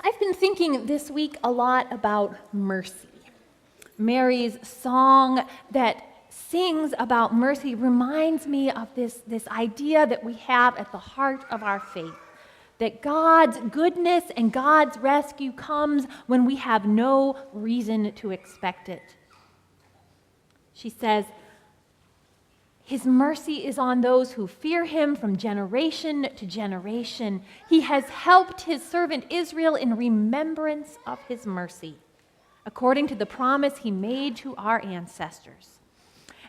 I've been thinking this week a lot about mercy. Mary's song that sings about mercy reminds me of this idea that we have at the heart of our faith, that God's goodness and God's rescue comes when we have no reason to expect it. She says, His mercy is on those who fear Him from generation to generation. He has helped His servant Israel in remembrance of His mercy, according to the promise He made to our ancestors.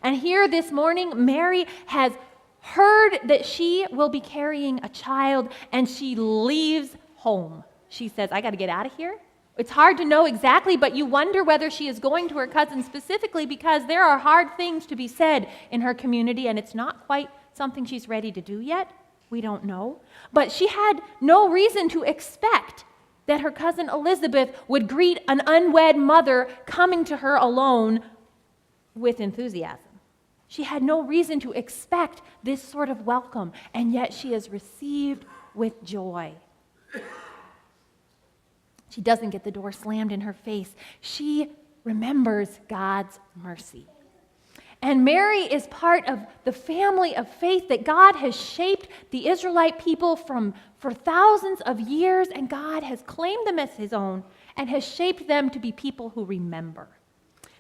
And here this morning, Mary has heard that she will be carrying a child, and she leaves home. She says, I got to get out of here. It's hard to know exactly, but you wonder whether she is going to her cousin specifically because there are hard things to be said in her community, and it's not quite something she's ready to do yet. We don't know. But she had no reason to expect that her cousin Elizabeth would greet an unwed mother coming to her alone with enthusiasm. She had no reason to expect this sort of welcome, and yet she is received with joy. She doesn't get the door slammed in her face. She remembers God's mercy. And Mary is part of the family of faith that God has shaped the Israelite people for thousands of years, and God has claimed them as His own and has shaped them to be people who remember.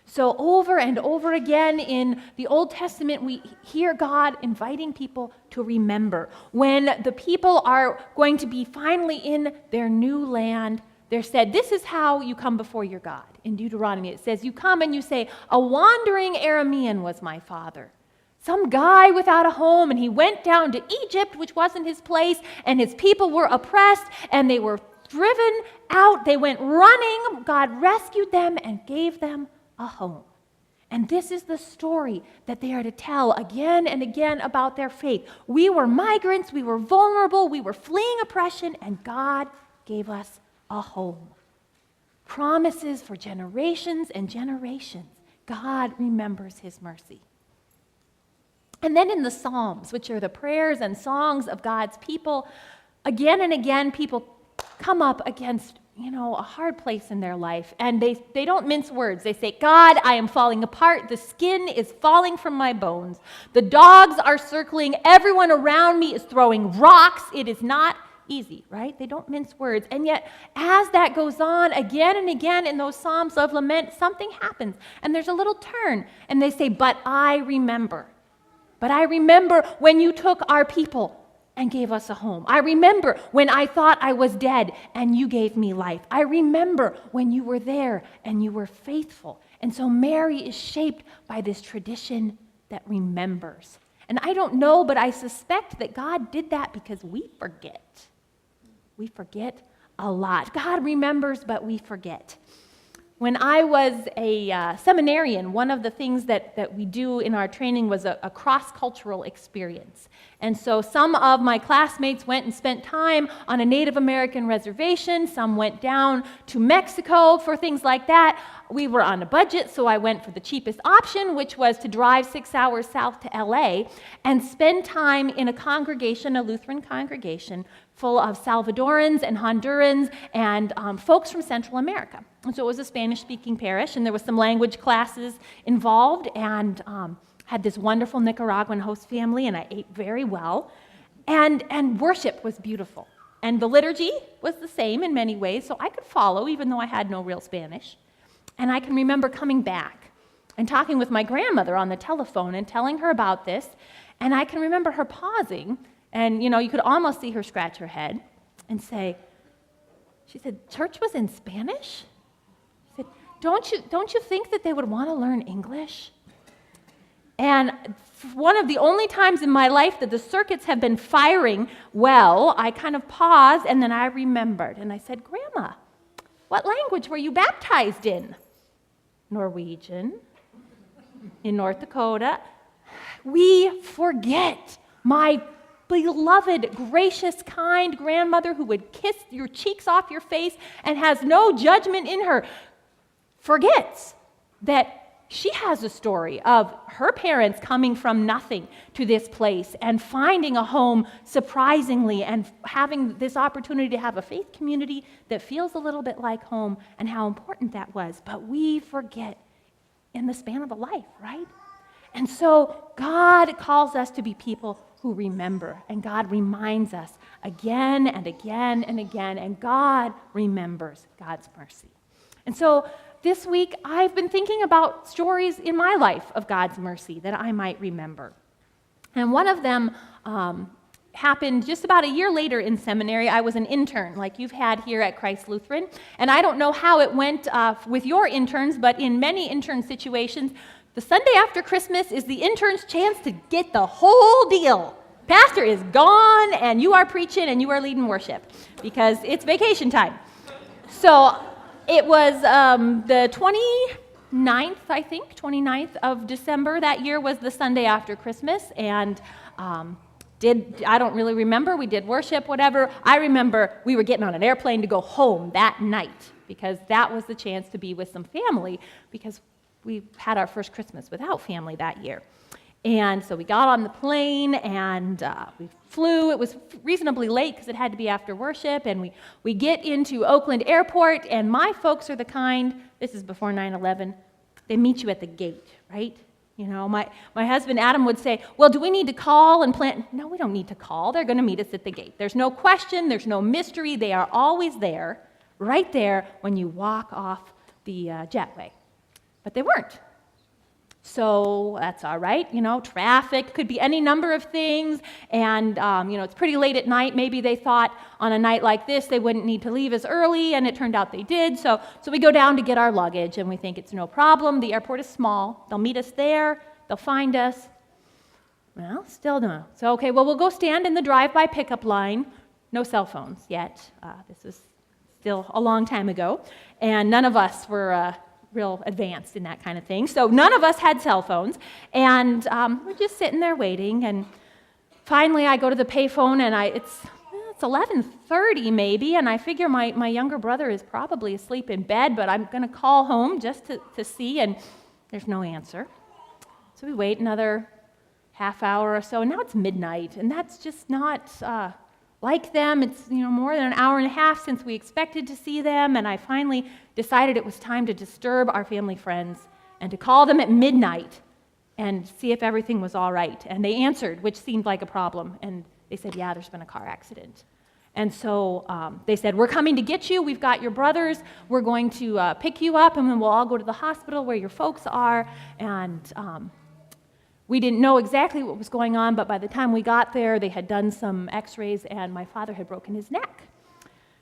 So over and over again in the Old Testament, we hear God inviting people to remember. When the people are going to be finally in their new land, they're said, this is how you come before your God. In Deuteronomy, it says, you come and you say, a wandering Aramean was my father. Some guy without a home, and he went down to Egypt, which wasn't his place, and his people were oppressed, and they were driven out. They went running. God rescued them and gave them a home. And this is the story that they are to tell again and again about their faith. We were migrants, we were vulnerable, we were fleeing oppression, and God gave us a home. Promises for generations and generations. God remembers His mercy. And then in the Psalms, which are the prayers and songs of God's people, again and again people come up against a hard place in their life, and they don't mince words. They say, God, I am falling apart. The skin is falling from my bones. The dogs are circling. Everyone around me is throwing rocks. It is not easy, right? They don't mince words. And yet, as that goes on again and again in those Psalms of lament, something happens, and there's a little turn, and they say, but I remember. But I remember when you took our people and gave us a home. I remember when I thought I was dead and you gave me life. I remember when you were there and you were faithful. And so Mary is shaped by this tradition that remembers. And I don't know, but I suspect that God did that because we forget. We forget a lot. God remembers, but we forget. When I was a seminarian, one of the things that we do in our training was a cross-cultural experience. And so some of my classmates went and spent time on a Native American reservation. Some went down to Mexico for things like that. We were on a budget, so I went for the cheapest option, which was to drive 6 hours south to LA and spend time in a congregation, a Lutheran congregation, full of Salvadorans and Hondurans and folks from Central America. And so it was a Spanish-speaking parish, and there was some language classes involved, and had this wonderful Nicaraguan host family, and I ate very well. And worship was beautiful. And the liturgy was the same in many ways, so I could follow, even though I had no real Spanish. And I can remember coming back and talking with my grandmother on the telephone and telling her about this, and I can remember her pausing, and you could almost see her scratch her head and say, she said, church was in Spanish? She said, don't you think that they would want to learn English? And one of the only times in my life that the circuits have been firing well, I kind of paused, and then I remembered. And I said, Grandma, what language were you baptized in? Norwegian. In North Dakota. We forget. My beloved, gracious, kind grandmother who would kiss your cheeks off your face and has no judgment in her forgets that she has a story of her parents coming from nothing to this place and finding a home surprisingly and having this opportunity to have a faith community that feels a little bit like home and how important that was. But we forget in the span of a life, right? And so God calls us to be people who remember, and God reminds us again and again and again, and God remembers God's mercy. And so this week, I've been thinking about stories in my life of God's mercy that I might remember. And one of them happened just about a year later in seminary. I was an intern, like you've had here at Christ Lutheran. And I don't know how it went with your interns, but in many intern situations, the Sunday after Christmas is the intern's chance to get the whole deal. Pastor is gone, and you are preaching, and you are leading worship, because it's vacation time. So it was the 29th, I think, 29th of December that year was the Sunday after Christmas, and I don't really remember, we did worship, whatever. I remember we were getting on an airplane to go home that night, because that was the chance to be with some family, because we had our first Christmas without family that year. And so we got on the plane, and we flew. It was reasonably late because it had to be after worship, and we get into Oakland Airport, and my folks are the kind, this is before 9/11, they meet you at the gate, right? You know, my husband Adam would say, well, do we need to call and plan? No, we don't need to call. They're going to meet us at the gate. There's no question. There's no mystery. They are always there, right there when you walk off the jetway. But they weren't. So that's all right, you know, traffic could be any number of things, and, you know, it's pretty late at night. Maybe they thought on a night like this they wouldn't need to leave as early, and it turned out they did. So we go down to get our luggage, and we think it's no problem. The airport is small. They'll meet us there. They'll find us. Well, still no. So, okay, well, we'll go stand in the drive-by pickup line. No cell phones yet. This was still a long time ago, and none of us were real advanced in that kind of thing. So none of us had cell phones, and we're just sitting there waiting, and finally I go to the payphone, and it's 11:30 maybe, and I figure my younger brother is probably asleep in bed, but I'm going to call home just to see, and there's no answer. So we wait another half hour or so, and now it's midnight, and that's just not like them. It's, you know, more than an hour and a half since we expected to see them, and I finally decided it was time to disturb our family friends and to call them at midnight and see if everything was all right. And they answered, which seemed like a problem, and they said, yeah, there's been a car accident. And so they said, we're coming to get you. We've got your brothers. We're going to pick you up, and then we'll all go to the hospital where your folks are. And we didn't know exactly what was going on, but by the time we got there, they had done some x-rays, and my father had broken his neck.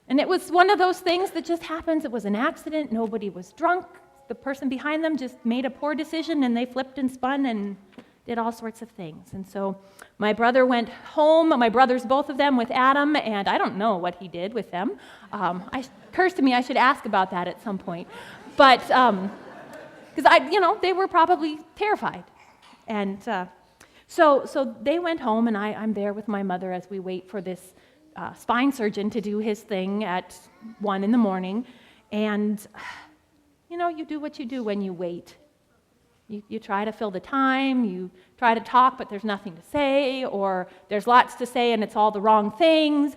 And it was one of those things that just happens. It was an accident. Nobody was drunk. The person behind them just made a poor decision, and they flipped and spun and did all sorts of things. And so my brother went home, my brothers, both of them, with Adam, and I don't know what he did with them. It occurs to me I should ask about that at some point. But, because they were probably terrified. And so they went home, and I'm there with my mother as we wait for this spine surgeon to do his thing at 1 in the morning. And, you do what you do when you wait. You try to fill the time, you try to talk, but there's nothing to say, or there's lots to say and it's all the wrong things.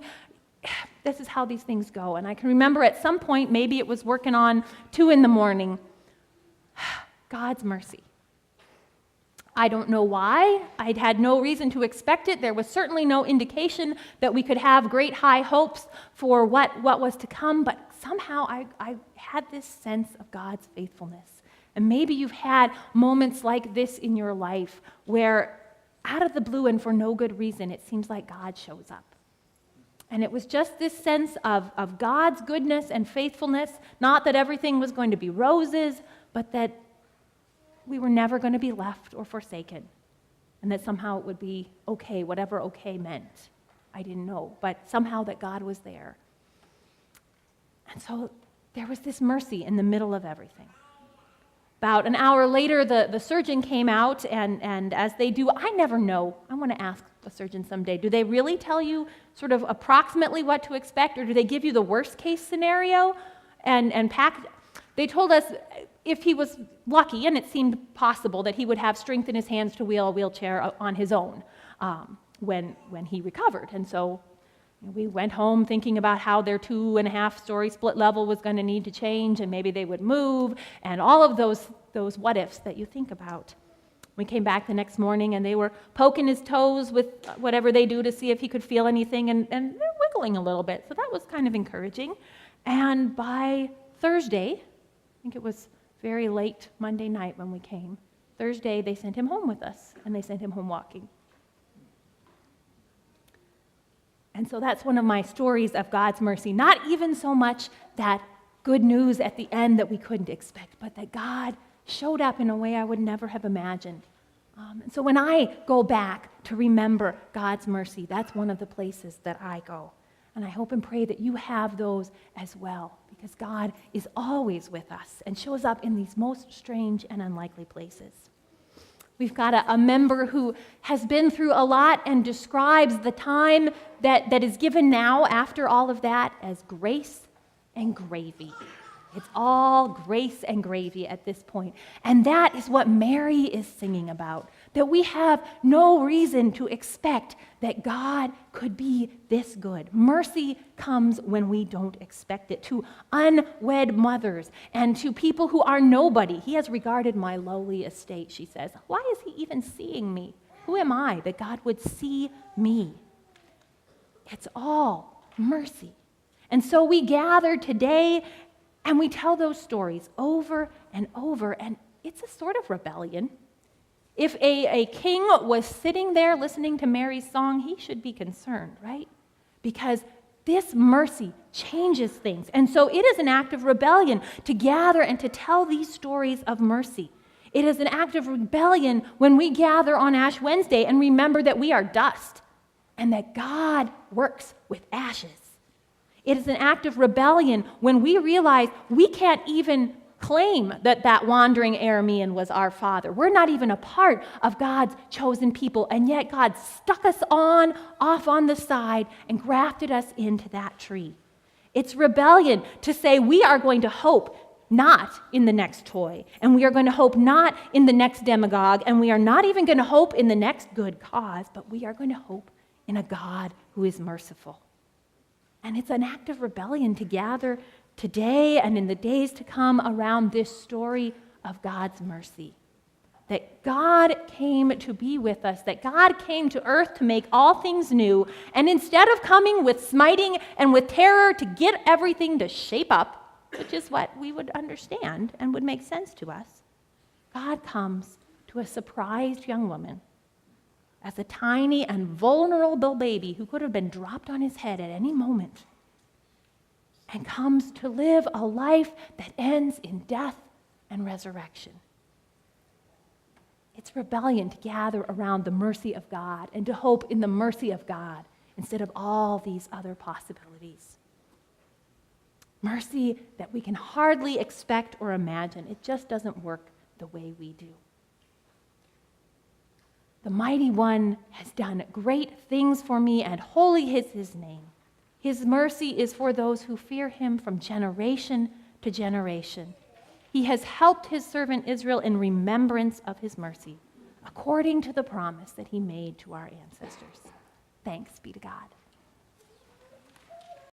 This is how these things go. And I can remember at some point, maybe it was working on 2 in the morning, God's mercy. I don't know why. I'd had no reason to expect it. There was certainly no indication that we could have great high hopes for what was to come, but somehow I had this sense of God's faithfulness. And maybe you've had moments like this in your life where out of the blue and for no good reason, it seems like God shows up. And it was just this sense of God's goodness and faithfulness, not that everything was going to be roses, but that we were never going to be left or forsaken, and that somehow it would be okay, whatever okay meant. I didn't know, but somehow that God was there. And so there was this mercy in the middle of everything. About an hour later, the surgeon came out, and as they do, I never know. I want to ask a surgeon someday, do they really tell you sort of approximately what to expect, or do they give you the worst case scenario and pack? They told us if he was lucky, and it seemed possible, that he would have strength in his hands to wheel a wheelchair on his own when he recovered. And so we went home thinking about how their 2.5-story split level was going to need to change, and maybe they would move, and all of those what-ifs that you think about. We came back the next morning, and they were poking his toes with whatever they do to see if he could feel anything, and they're wiggling a little bit. So that was kind of encouraging. And by Thursday, I think it was very late Monday night when we came, Thursday they sent him home with us, and they sent him home walking. And so that's one of my stories of God's mercy. Not even so much that good news at the end that we couldn't expect, but that God showed up in a way I would never have imagined. And so when I go back to remember God's mercy, that's one of the places that I go. And I hope and pray that you have those as well, because God is always with us and shows up in these most strange and unlikely places. We've got a member who has been through a lot and describes the time that is given now after all of that as grace and gravy. It's all grace and gravy at this point. And that is what Mary is singing about, that we have no reason to expect that God could be this good. Mercy comes when we don't expect it. To unwed mothers and to people who are nobody. He has regarded my lowly estate, she says. Why is he even seeing me? Who am I that God would see me? It's all mercy. And so we gather today and we tell those stories over and over, and it's a sort of rebellion. If a king was sitting there listening to Mary's song, he should be concerned, right? Because this mercy changes things. And so it is an act of rebellion to gather and to tell these stories of mercy. It is an act of rebellion when we gather on Ash Wednesday and remember that we are dust and that God works with ashes. It is an act of rebellion when we realize we can't even claim that wandering Aramean was our father. We're not even a part of God's chosen people, and yet God stuck us off on the side and grafted us into that tree. It's rebellion to say we are going to hope not in the next toy, and we are going to hope not in the next demagogue, and we are not even going to hope in the next good cause, but we are going to hope in a God who is merciful. And it's an act of rebellion to gather today and in the days to come around this story of God's mercy. That God came to be with us, that God came to earth to make all things new, and instead of coming with smiting and with terror to get everything to shape up, which is what we would understand and would make sense to us, God comes to a surprised young woman as a tiny and vulnerable baby who could have been dropped on his head at any moment, and comes to live a life that ends in death and resurrection. It's rebellion to gather around the mercy of God and to hope in the mercy of God instead of all these other possibilities. Mercy that we can hardly expect or imagine. It just doesn't work the way we do. The Mighty One has done great things for me, and holy is his name. His mercy is for those who fear him from generation to generation. He has helped his servant Israel in remembrance of his mercy, according to the promise that he made to our ancestors. Thanks be to God.